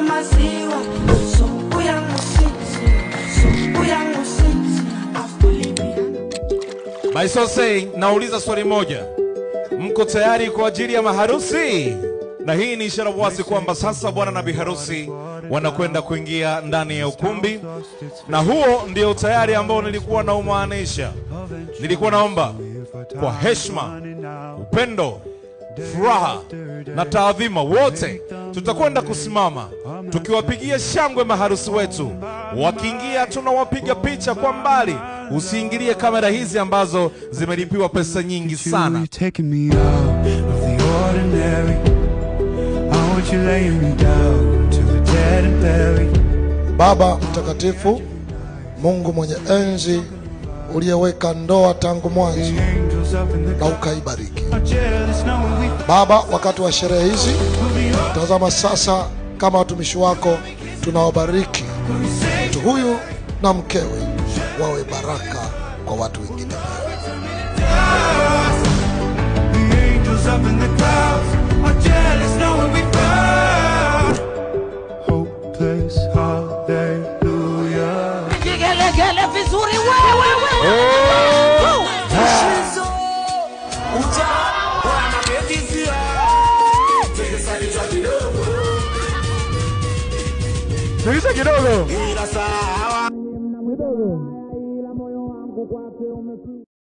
maziwa, supu yangu sisi, supu yangu sisi, By so saying, nauliza swali moja. Mko tayari kwa ajili ya maharusi? Na hii ni ishara wazi kwamba sasa bwana na biharusi wanakwenda kuingia ndani ya ukumbi. Na huo ndio tayari ambao nilikuwa na umaanisha. Nilikuwa naomba kwa heshima, upendo, furaha na taadhima wote tutakwenda kusimama tukiwapigia shangwe maharusi wetu. Wakiingia tunawapiga picha kwa mbali. Usiingilie kamera hizi ambazo zimelipiwa pesa nyingi sana. Baba mtakatifu, Mungu mwenye enzi, uliyeweka ndoa tangu mwanzo na ukaibariki. Baba, wakati wa sherehe hizi, tazama sasa kama watumishi wako tunawabariki mtu huyu na mkewe, wawe baraka kwa watu wengine. Gele vizuri wewe. Sikiliza kidogo.